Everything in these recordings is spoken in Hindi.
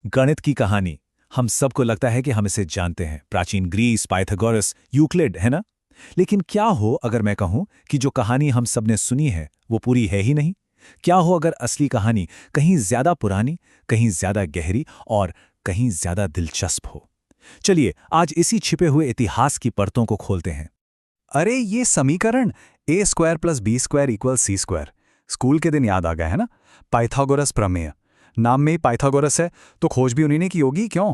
गणित की कहानी। हम सबको लगता है कि हम इसे जानते हैं, प्राचीन ग्रीस, पाइथागोरस, यूक्लिड, है ना? लेकिन क्या हो अगर मैं कहूं कि जो कहानी हम सबने सुनी है वो पूरी है ही नहीं? क्या हो अगर असली कहानी कहीं ज्यादा पुरानी, कहीं ज्यादा गहरी और कहीं ज्यादा दिलचस्प हो? चलिए आज इसी छिपे हुए इतिहास की परतों को खोलते हैं। अरे ये समीकरण a² + b² = c²। स्कूल के दिन याद आ गया है ना। पाइथागोरस प्रमेय। नाम में ही पाइथागोरस है तो खोज भी उन्हीं ने की होगी, क्यों?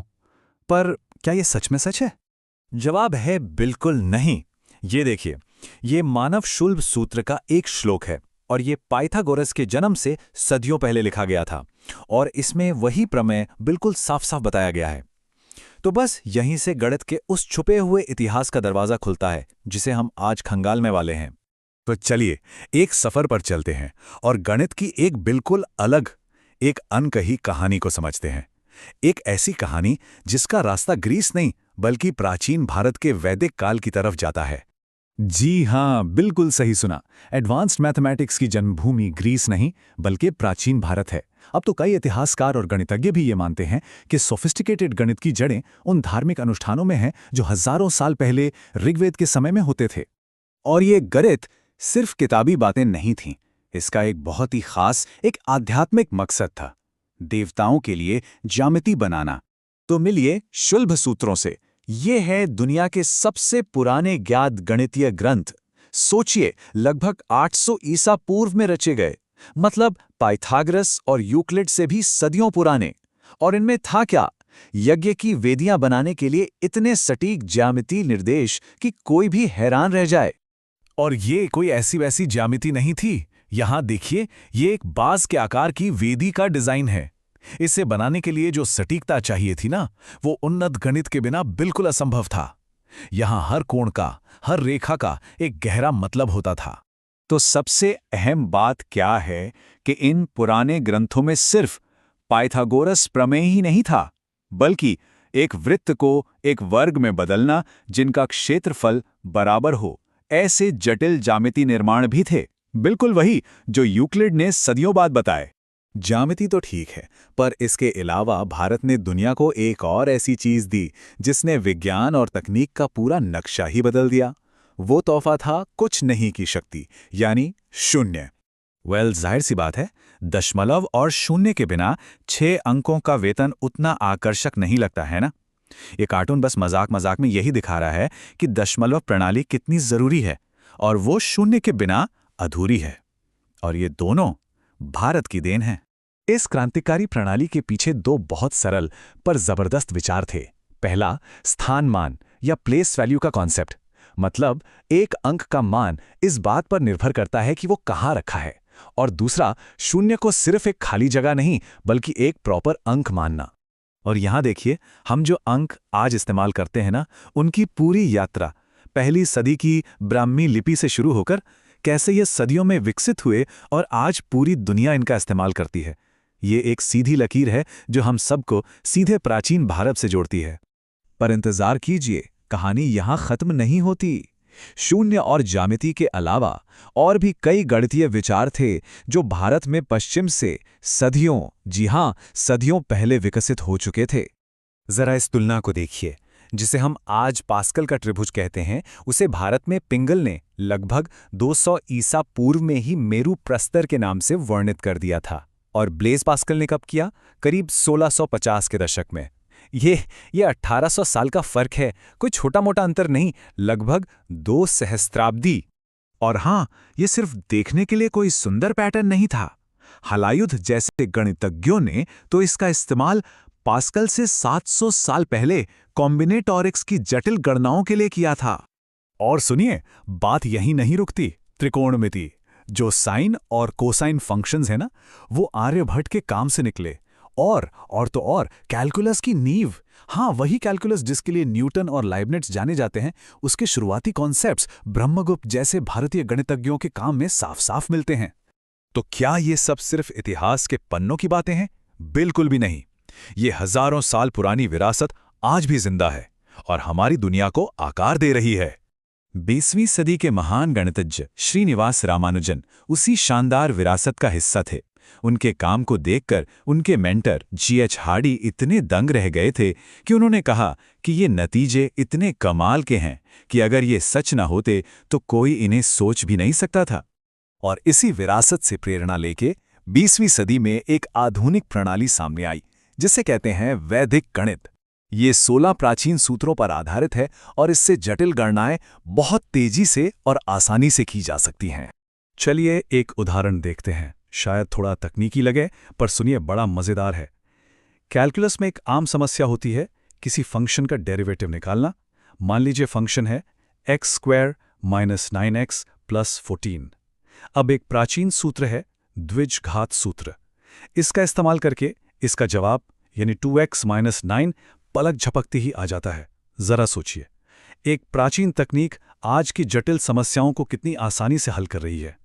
पर क्या ये सच में सच है? जवाब है बिल्कुल नहीं। ये देखिए, ये मानव शुल्ब सूत्र का एक श्लोक है और ये पाइथागोरस के जन्म से सदियों पहले लिखा गया था और इसमें वही प्रमेय बिल्कुल साफ साफ बताया गया है। तो बस यहीं से गणित के उस छुपे हुए इतिहास का दरवाजा खुलता है जिसे हम आज खंगालने वाले हैं। तो चलिए एक सफर पर चलते हैं और गणित की एक बिल्कुल अलग, एक अनकही कहानी को समझते हैं। एक ऐसी कहानी जिसका रास्ता ग्रीस नहीं बल्कि प्राचीन भारत के वैदिक काल की तरफ जाता है। जी हाँ, बिल्कुल सही सुना। एडवांस्ड मैथमेटिक्स की जन्मभूमि ग्रीस नहीं बल्कि प्राचीन भारत है। अब तो कई इतिहासकार और गणितज्ञ भी ये मानते हैं कि सोफिस्टिकेटेड गणित की जड़ें उन धार्मिक अनुष्ठानों में हैं जो हजारों साल पहले ऋग्वेद के समय में होते थे। और ये गणित सिर्फ किताबी बातें नहीं थीं। इसका एक बहुत ही खास, एक आध्यात्मिक मकसद था। देवताओं के लिए ज्यामिति बनाना। तो मिलिए शुल्ब सूत्रों से। ये है दुनिया के सबसे पुराने ज्ञात गणितीय ग्रंथ। सोचिए, लगभग 800 ईसा पूर्व में रचे गए। मतलब पाइथागोरस और यूक्लिड से भी सदियों पुराने। और इनमें था क्या? यज्ञ की वेदियां बनाने के लिए इतने सटीक ज्यामिति निर्देश कि कोई भी हैरान रह जाए। और ये कोई ऐसी वैसी ज्यामिति नहीं थी। यहां देखिए, ये एक बाज के आकार की वेदी का डिजाइन है। इसे बनाने के लिए जो सटीकता चाहिए थी ना, वो उन्नत गणित के बिना बिल्कुल असंभव था। यहां हर कोण का, हर रेखा का एक गहरा मतलब होता था। तो सबसे अहम बात क्या है कि इन पुराने ग्रंथों में सिर्फ पाइथागोरस प्रमेय ही नहीं था, बल्कि एक वृत्त को एक वर्ग में बदलना जिनका क्षेत्रफल बराबर हो, ऐसे जटिल ज्यामिति निर्माण भी थे। बिल्कुल वही जो यूक्लिड ने सदियों बाद बताए। ज्यामिति तो ठीक है, पर इसके अलावा भारत ने दुनिया को एक और ऐसी चीज दी जिसने विज्ञान और तकनीक का पूरा नक्शा ही बदल दिया। वो तोहफा था कुछ नहीं की शक्ति, यानी शून्य। जाहिर सी बात है, दशमलव और शून्य के बिना 6 अंकों का वेतन उतना आकर्षक नहीं लगता है ना। ये कार्टून बस मजाक मजाक में यही दिखा रहा है कि दशमलव प्रणाली कितनी जरूरी है और वो शून्य के बिना अधूरी है। और ये दोनों भारत की देन है। इस क्रांतिकारी प्रणाली के पीछे दो बहुत सरल पर जबरदस्त विचार थे। पहला, स्थानमान या प्लेस वैल्यू का कॉन्सेप्ट। मतलब एक अंक का मान इस बात पर निर्भर करता है कि वो कहाँ रखा है। और दूसरा, शून्य को सिर्फ एक खाली जगह नहीं बल्कि एक प्रॉपर अंक मानना। और यहां देखिए, हम जो अंक आज इस्तेमाल करते हैं ना, उनकी पूरी यात्रा पहली सदी की ब्राह्मी लिपि से शुरू होकर कैसे ये सदियों में विकसित हुए और आज पूरी दुनिया इनका इस्तेमाल करती है। ये एक सीधी लकीर है जो हम सबको सीधे प्राचीन भारत से जोड़ती है। पर इंतजार कीजिए, कहानी यहां खत्म नहीं होती। शून्य और ज्यामिति के अलावा और भी कई गणितीय विचार थे जो भारत में पश्चिम से सदियों, जी हां, सदियों पहले विकसित हो चुके थे। जरा इस तुलना को देखिए। जिसे हम आज पास्कल का त्रिभुज कहते हैं, उसे भारत में पिंगल ने लगभग 200 ईसा पूर्व में ही मेरू प्रस्तर के नाम से वर्णित कर दिया था। और ब्लेज पास्कल ने कब किया? करीब 1650 के दशक में। ये 1800 साल का फर्क है, कोई छोटा मोटा अंतर नहीं, लगभग 2 सहस्त्राब्दी। और हां, ये सिर्फ देखने के लिए कोई सुंदर पैटर्न नहीं था। हलायुध जैसे गणितज्ञों ने तो इसका इस्तेमाल पास्कल से 700 साल पहले कॉम्बिनेटोरिक्स की जटिल गणनाओं के लिए किया था। और सुनिए, बात यहीं नहीं रुकती। त्रिकोणमिति, जो साइन और कोसाइन फंक्शंस है ना, वो आर्यभट्ट के काम से निकले। और तो और कैलकुलस की नींव, हाँ वही कैलकुलस जिसके लिए न्यूटन और लाइबनिट्ज जाने जाते हैं, उसके शुरुआती कॉन्सेप्ट्स ब्रह्मगुप्त जैसे भारतीय गणितज्ञों के काम में साफ साफ मिलते हैं। तो क्या ये सब सिर्फ इतिहास के पन्नों की बातें हैं? बिल्कुल भी नहीं। ये हजारों साल पुरानी विरासत आज भी जिंदा है और हमारी दुनिया को आकार दे रही है। 20वीं सदी के महान गणितज्ञ श्रीनिवास रामानुजन उसी शानदार विरासत का हिस्सा थे। उनके काम को देखकर उनके मेंटर G.H. हार्डी इतने दंग रह गए थे कि उन्होंने कहा कि ये नतीजे इतने कमाल के हैं कि अगर ये सच न होते तो कोई इन्हें सोच भी नहीं सकता था। और इसी विरासत से प्रेरणा लेके 20वीं सदी में एक आधुनिक प्रणाली सामने आई जिसे कहते हैं वैदिक गणित। ये 16 प्राचीन सूत्रों पर आधारित है और इससे जटिल गणनाएं बहुत तेजी से और आसानी से की जा सकती हैं। चलिए एक उदाहरण देखते हैं, शायद थोड़ा तकनीकी लगे पर सुनिए बड़ा मजेदार है। कैलकुलस में एक आम समस्या होती है किसी फंक्शन का डेरिवेटिव निकालना। मान लीजिए फंक्शन है x² - 9x + 14। अब एक प्राचीन सूत्र है द्विघात सूत्र। इसका इस्तेमाल करके इसका जवाब यानी 2x - 9 पलक झपकते ही आ जाता है। जरा सोचिए, एक प्राचीन तकनीक आज की जटिल समस्याओं को कितनी आसानी से हल कर रही है।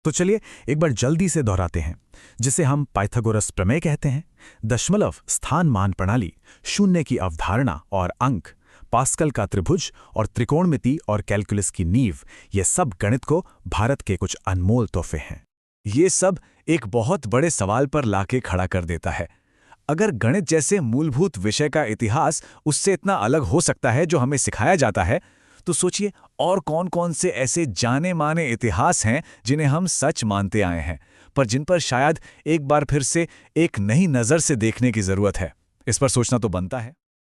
तो चलिए एक बार जल्दी से दोहराते हैं, जिसे हम पाइथागोरस प्रमेय कहते हैं। दशमलव, स्थान मान प्रणाली, शून्य की अवधारणा और अंक, पास्कल का त्रिभुज और त्रिकोणमिति और कैलकुलस की नींव, ये सब गणित को भारत के कुछ अनमोल तोहफे हैं। ये सब एक बहुत बड़े सवाल पर लाके खड़ा कर देता है। अगर गणित जैसे मूलभूत विषय का इतिहास उससे इतना अलग हो सकता है जो हमें सिखाया जाता है, तो सोचिए और कौन-कौन से ऐसे जाने माने इतिहास हैं जिन्हें हम सच मानते आए हैं, पर जिन पर शायद एक बार फिर से एक नई नज़र से देखने की ज़रूरत है। इस पर सोचना तो बनता है।